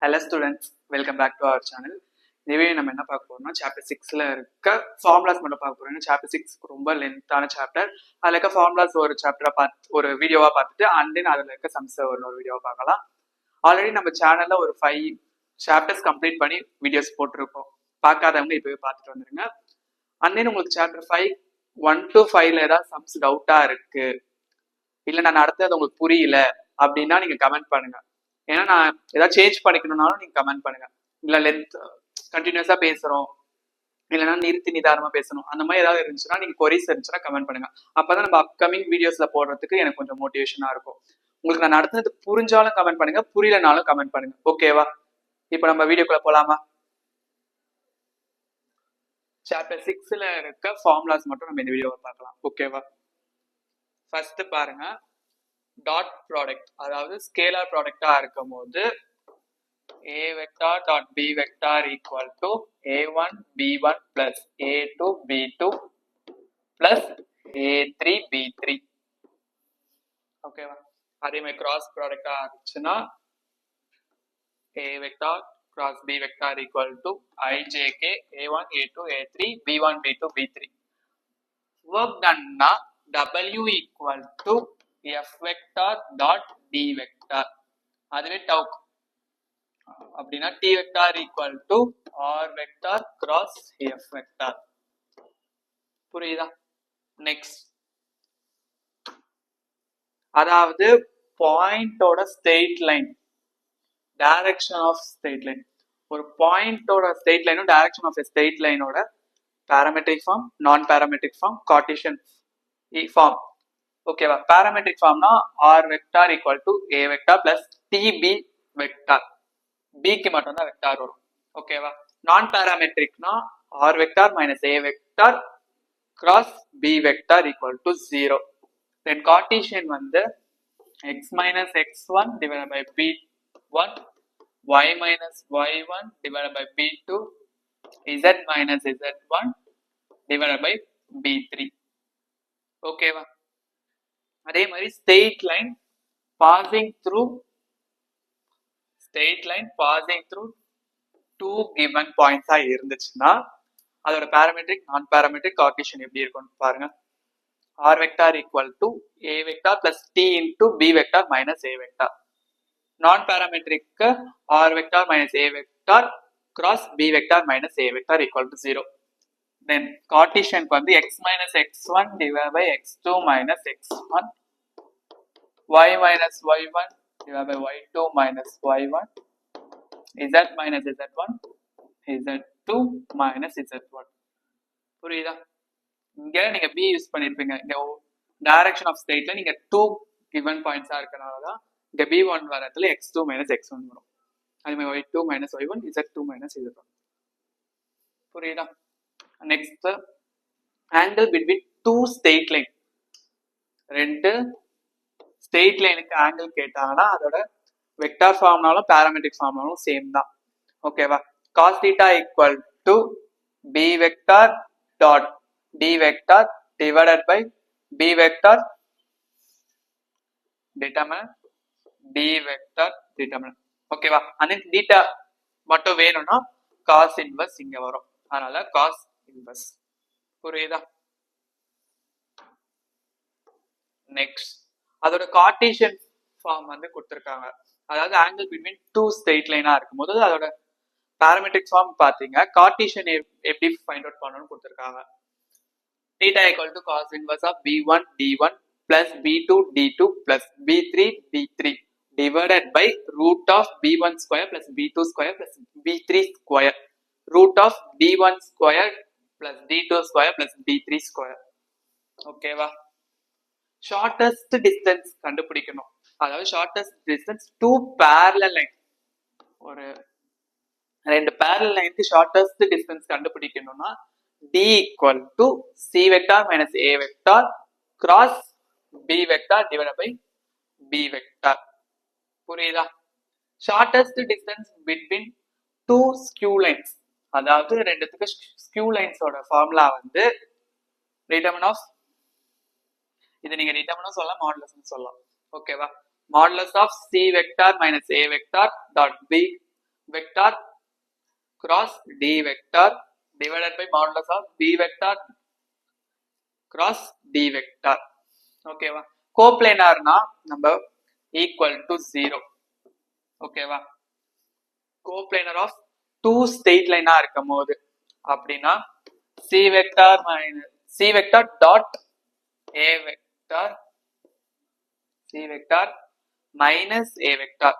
Hello students, welcome back to our channel. இதுவே நம்ம என்ன பார்க்க போறோம்னா சாப்டர் 6ல இருக்க ஃபார்முலாஸ் மட்டும் பார்க்க போறோம். சாப்டர் 6 ரொம்ப லென்த்தான சாப்டர். அதுல இருக்க ஃபார்முலாஸ் ஒரு சாப்டரா பார்த்து ஒரு வீடியோவா பார்த்துட்டு அண்ட் தென் அதுல இருக்க சம்ஸ் ஒரு வீடியோவா பார்க்கலாம். ஆல்ரெடி நம்ம சேனல்ல ஒரு 5 சாப்டர்ஸ் கம்ப்ளீட் பண்ணி வீடியோஸ் போட்டிருக்கோம். பார்க்காதவங்க இப்பவே பார்த்துட்டு வந்துருங்க. அண்ட் தென் உங்களுக்கு சாப்டர் 5 1 to 5ல ஏதாவது சம்ஸ் டவுட்டா இருக்கு, இல்ல நான் நடத்துறது உங்களுக்கு புரியல அப்படின்னா நீங்க கமெண்ட் பண்ணுங்க. ஏன்னா நான் ஏதாவது சேஞ்ச் பண்ணிக்கணும்னாலும் நீங்க கமெண்ட் பண்ணுங்க. இல்ல லென்த் கண்டினியூஸா பேசுறோம், இல்லைன்னா நிறுத்தி நிதானமா பேசணும், அந்த மாதிரி ஏதாவது இருந்துச்சுன்னா நீங்க கொரிஸ் இருந்துச்சுன்னா கமெண்ட் பண்ணுங்க. அப்பதான் நம்ம அப்கமிங் வீடியோஸ்ல போடுறதுக்கு எனக்கு கொஞ்சம் மோட்டிவேஷனா இருக்கும். உங்களுக்கு நான் நடத்துறது புரிஞ்சாலும் கமெண்ட் பண்ணுங்க, புரியலனாலும் கமெண்ட் பண்ணுங்க. ஓகேவா? இப்போ நம்ம வீடியோக்குள்ள போலாமா? சாப்டர் 6ல இருக்க ஃபார்முலாஸ் மட்டும் நம்ம இந்த வீடியோவை பார்க்கலாம். ஓகேவா? ஃபர்ஸ்ட் பாருங்க, டாட் ப்ராடக்ட், அதாவது ஸ்கேலார் ப்ராடக்டா இருக்கும் போது a vector dot b vector equal to a1 b1 plus a2 b2 plus a3 b3. ஓகேவா? அதே மாதிரி கிராஸ் ப்ராடக்டா இருந்துச்சுன்னா a vector cross b vector equal to ijk a1 a2 a3 b1 b2 b3. work done na w equal to f vector dot d vector. அதுவே டவுக் அப்படின்னா t vector equal to r vector cross f vector. புரியுதா? Next, அதாவது பாயிண்டோட straight line, direction of straight line, ஒரு பாயிண்டோட straight லைனும் direction of straight லைனோட parametric form, நான் பாராமெட்ரிக் ஃபார்ம், கார்ட்டீசியன் ஃபார்ம். ஓகேவா? பாராமெட்ரிக் ஃபார்ம்னா r vector equal to a vector plus tb vector. பிக்கு மட்டும் தான் வெக்டார் வரும். ஓகேவா? நான் பாராமெட்ரிக்னா r vector minus a vector cross b vector equal to 0. then Cartesian வந்து x minus x1 divided by b1, y minus y1 divided by b2, z minus z1 divided by b3. ஓகேவா? அதே மாதிரி straight line passing through two given பாயிண்ட்ஸா இருந்துச்சுன்னா அதோட parametric நான் parametric Cartesian எப்படி இருக்கும்னு பாருங்க. r vector equal to a vector plus t into b vector minus a vector. நான் parametric r vector minus a vector cross b vector minus a vector equal to 0. then கார்ட்டீசியனுக்கு வந்து x minus x1 divided by x2 minus x1, y minus y1 divided by y2 minus y1, z minus z1, z2 minus z1. புரியுதா? இங்க நீங்க b use பண்ணிருப்பீங்க. இங்க direction of ஸ்ட்ரெயிட்ல நீங்க 2 given பாயிண்ட்ஸா இருக்கனாலதான் இங்க b1 வரதுல x2 minus x1 வரும். அதே மாதிரி y2 minus y1, z2 minus z1. புரியுதா? Next, angle between two straight line. ரெண்டு ஸ்ட்ரெயிட் லைனுக்கு ஆங்கிள் கேட்டாங்கன்னா அதோட வெக்டார் ஃபார்ம்னாலும் பாராமெட்ரிக் ஃபார்ம்னாலும் சேம் தான். ஓகேவா? cos theta equal to b vector dot d vector divided by b vector determinant d vector determinant. ஓகேவா? அந்த theta மட்டும் வேணும்னா cos inverse இங்க வரும், அதனால cos inverse. புரியுதா? நெக்ஸ்ட், அதோட கார்ட்டீசியன் ஃபார்ம் வந்து கொடுத்துருக்காங்க. அதாவது ஆங்கிள் பிட்வீன் டூ ஸ்ட்ரெயிட் லைனா இருக்கும் போது அதோட பாராமெட்ரிக் ஃபார்ம் பாத்தீங்க, கார்ட்டீசியன் எப்படி ஃபைண்ட் அவுட் பண்ணணும்னு கொடுத்துருக்காங்க. theta equal to cos inverse of b1 d1 plus b2 d2 plus b3 d3 divided by root of b1 square plus b2 square plus b3 square, root of b1 square plus d2 square plus d3 square. ஓகேவா? Shortest distance கண்டுபிடிக்கணும். அதாவது shortest distance two parallel line, ஒரு ரெண்டு parallel லைனுக்கு shortest distance கண்டுபிடிக்கணும்னா d equal to c vector minus a vector cross b vector divided by b vector. புரியுதா? Shortest distance between two skew lines, அதாவது ரெண்டுத்துக்கு skew லைன்ஸோட ஃபார்முலா வந்து determinant of, இது நீங்க டிட்டர்மினன்ட் சொல்லலாம், மாடுலஸ் சொல்லலாம். ஓகேவா? Modulus of c vector minus a vector dot b vector cross d vector divided by modulus of b vector cross d vector. ஓகேவா? கோப்ளேனார்னா நம்ம ஈக்குவல் டு 0. ஓகேவா? கோப்ளேனர் ஆஃப் 2 ஸ்ட்ரெயிட் லைனா இருக்கும் போது அப்படின்னா c vector minus c vector dot a vector c vector minus a vector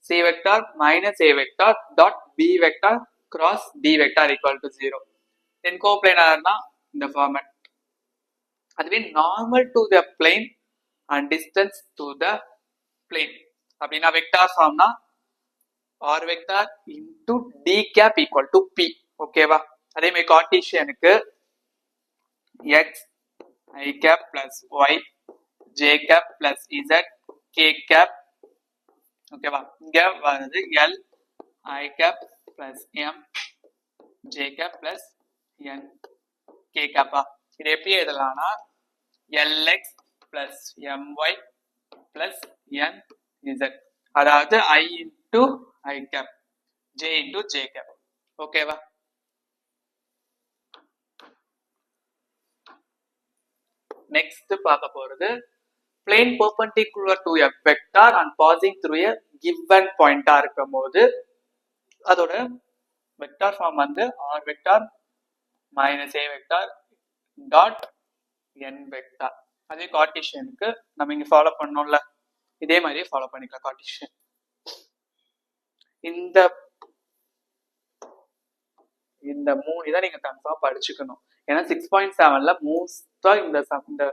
c vector minus a vector dot b vector cross d vector equal to 0. then கோப்ளேனார்னா இந்த format. அதுவே normal to the plane and distance to the plane அப்படின்னா vector ஃபார்ம்னா r vector into d cap equal to p. ஓகேவா? அதே மாதிரி கார்ட்டீசியனுக்கு x I cap plus y j cap plus z k cap. ஓகேவா? இங்க வருது l I cap plus m j cap plus n k cap. இது எப்படி எழுதலாம்னா lx plus my plus nz, அதாவது I into I cap j into j cap. ஓகேவா? Next பார்க்க போறது plane perpendicular to a vector and passing through a given point இருக்கும் போது அதோட vector form வந்து r vector minus a vector dot n vector. அதே கார்ட்டீசியனுக்கு நம்ம இங்க ஃபாலோ பண்ணோம்ல, இதே மாதிரி ஃபாலோ பண்ணிக்கலாம் கார்ட்டீசியன். இந்த மூணு இதை நீங்க கன்ஃபார்ம் படிச்சுக்கணும். ஏன்னா 6.7ல மோஸ்டா இந்த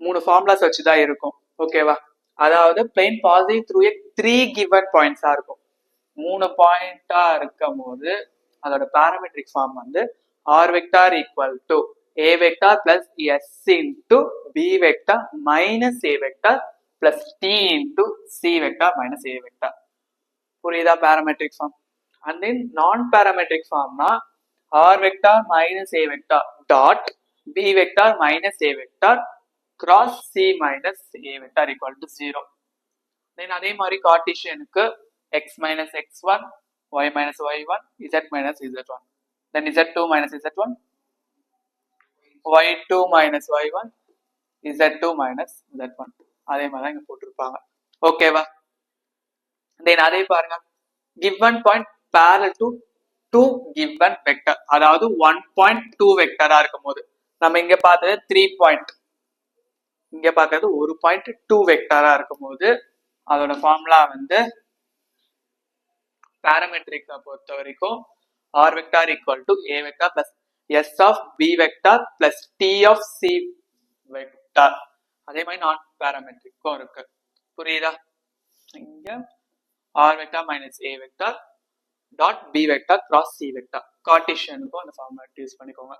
மூணு ஃபார்முலாஸ் வச்சுதான் இருக்கும். ஓகேவா? அதாவது பிளேன் பாசிங் த்ரூ ஏ 3 given பாயிண்ட்ஸா இருக்கும். 3 பாயிண்டா இருக்கும் போது அதோட பாராமெட்ரிக் ஃபார்ம் வந்து r vector equal to a vector plus s into b vector minus a vector plus t into c vector minus a vector. புரியுதா parametric form? and then non-parametric form na r vector minus a vector dot b vector minus a vector cross c minus a vector equal to 0. then அதே மாதிரி கார்ட்டீசியனுக்கு x minus x1 y minus y1 z minus z1 then z2 minus z1 y2 minus y1 z2 minus z1 அதே மாதிரி தான் இங்க போட்டிருப்பாங்க. ஓகேவா? then அதே பாருங்க given point parallel to 2 given vector, அதாவது 1.2 வெக்டரா இருக்கும் போது நம்ம இங்க பார்த்தது 3 பாயிண்ட், இங்க பார்த்தது 1.2 வெக்டரா இருக்கும் போது அதோட ஃபார்முலா வந்து பாராமெட்ரிக் பொறுத்த வரைக்கும் r vector equal to a vector plus s of b vector plus t of c vector. அதே மாதிரி நான் பாராமெட்ரிக்கும் இருக்கு. புரியுதா? இங்க r vector minus a vector dot b vector cross c vector. கார்ட்டீசியனுக்கும் அந்த ஃபார்முலா யூஸ் பண்ணிக்கோங்க.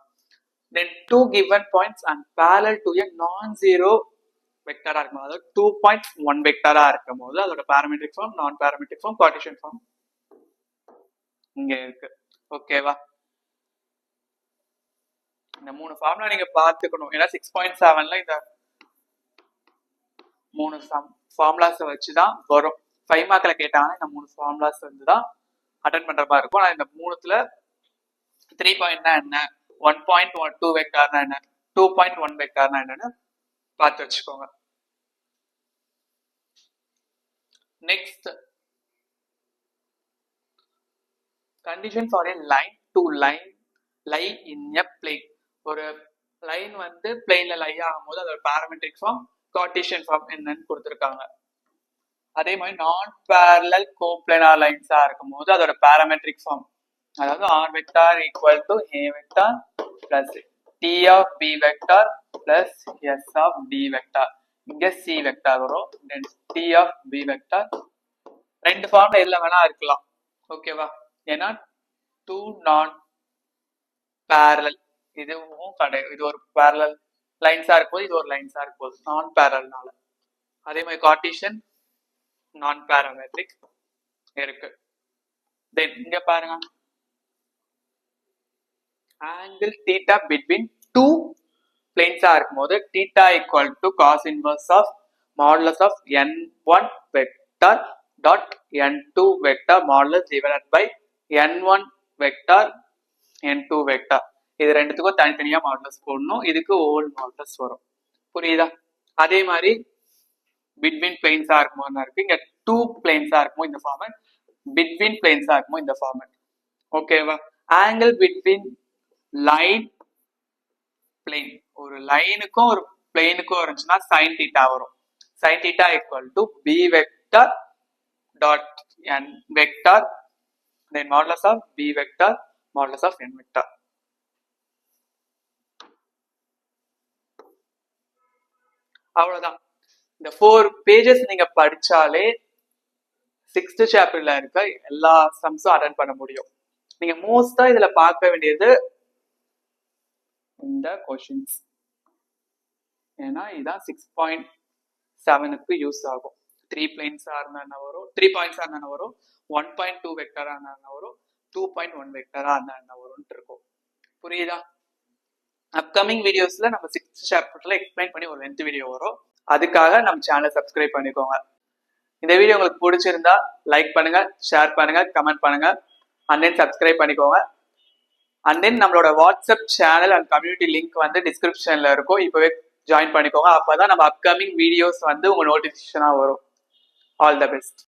then 2 given points and parallel to a non-zero வெக்டரா இருக்கும், அதாவது 2.1 வெக்டரா இருக்கும் போது அதோட பாராமெட்ரிக் ஃபார்ம், நான் பாராமெட்ரிக் ஃபார்ம், கார்ட்டீசியன் ஃபார்ம் இங்க இருக்கு. ஓகேவா? இந்த மூணு ஃபார்முலா நீங்க பார்த்துக்கணும். ஏன்னா 6.7ல இந்த மூணு ஃபார்முலாஸ் வச்சுதான் வரும். 5 மார்க்ல கேட்டாங்கன்னா இந்த மூணு ஃபார்முலாஸ் வந்துதான் அட்டென்ட் பண்ற மாதிரி இருக்கும். ஆனா இந்த மூணுத்துல 3 பாயிண்ட்னா என்ன, 1.12 வெக்டார்னா என்ன, 2.1 வெக்டார்னா என்னன்னு பார்த்து வச்சுக்கோங்க. Next condition for a line to lie in a plane. ஒரு லைன் வந்து பிளேன்ல லை ஆகும் போது அதோட பாராமெட்ரிக் ஃபார்ம், கார்ட்டீசியன் ஃபார்ம் என்னன்னு கொடுத்துருக்காங்க. அதே மாதிரி நான் பேரலல் கோப்ளனார் லைன்ஸா இருக்கும் போது அதோட பாராமெட்ரிக் ஃபார்ம், அதாவது r vector equal to a vector plus t of b vector plus s of d vector. இங்க c vector வரும், then t of b vector. ரெண்டு ஃபார்ம்ல எதுல வேணா இருக்கலாம். ஓகேவா? ஏன்னா 2 நான் பேரலல், இதுவும் கிடையாது, இது ஒரு பேரலல் லைன்ஸா இருக்கும், இது ஒரு லைன்ஸா இருக்கும், நான் பேரல்னால. அதே மாதிரி கார்ட்டீசியன் நான் பாராமெட்ரிக் இருக்கு. தென் இங்க பாருங்க angle theta between two planes ஆ இருக்கும்போது theta equal to cos inverse of modulus of n1 vector dot n2 vector modulus divided by n1 vector n2 vector. இது ரெண்டுத்துக்கும் தனித்தனியா மாடுலஸ் போடணும். இதுக்கு ஓல்ட் மாடுலஸ் வரும். புரியுதா? அதே மாதிரி பிட்வீன் பிளேன்ஸா இருக்குமோ இருக்கு, இங்க டூ பிளேன்ஸா இருக்குமோ இந்த ஃபார்மட், பிட்வீன் பிளேன்ஸா இருக்குமோ இந்த ஃபார்மட். ஓகேவா? ஆங்கிள் பிட்வீன் லைன் பிளேன், ஒரு லைனுக்கும் ஒரு பிளேனுக்கும் இருந்துச்சுன்னா sin θ வரும். sin θ equal to b vector dot n vector then modulus of b vector modulus of n vector. அவ்வளவுதான். இந்த 4 பேஜஸ் நீங்க படிச்சாலே 6th சாப்டர்ல இருக்க எல்லா சம்ஸும் அட்டெண்ட் பண்ண முடியும். நீங்க மோஸ்டா இதுல பார்க்க வேண்டியது இந்த கொஸ்டின்ஸ். ஏன்னா இதான் 6.7க்கு யூஸ் ஆகும். 3 பிளேன்ஸா இருந்தா என்ன வரும், 3 பாயிண்ட்ஸா இருந்தா என்ன வரும், 1.2 வெக்டரா இருந்தா என்ன வரும், 2.1 வெக்டரா இருந்தா என்ன வரும்னு இருக்கும். புரியுதா? அப்கமிங் வீடியோஸ்ல நம்ம 6th சாப்டர்ல எக்ஸ்பிளைன் பண்ணி ஒரு லென்த் வீடியோ வரும். அதுக்காக நம்ம சேனலை சப்ஸ்கிரைப் பண்ணிக்கோங்க. இந்த வீடியோ உங்களுக்கு பிடிச்சிருந்தா லைக் பண்ணுங்க, ஷேர் பண்ணுங்க, கமெண்ட் பண்ணுங்க, அண்ட் தென் சப்ஸ்கிரைப் பண்ணிக்கோங்க. அண்ட் தென் நம்மளோட WhatsApp channel and community link வந்து டிஸ்கிரிப்ஷன்ல இருக்கும். இப்பவே ஜாயின் பண்ணிக்கோங்க. அப்பதான் நம்ம அப்கமிங் வீடியோஸ் வந்து உங்க நோட்டிபிகேஷனா வரும். All the best.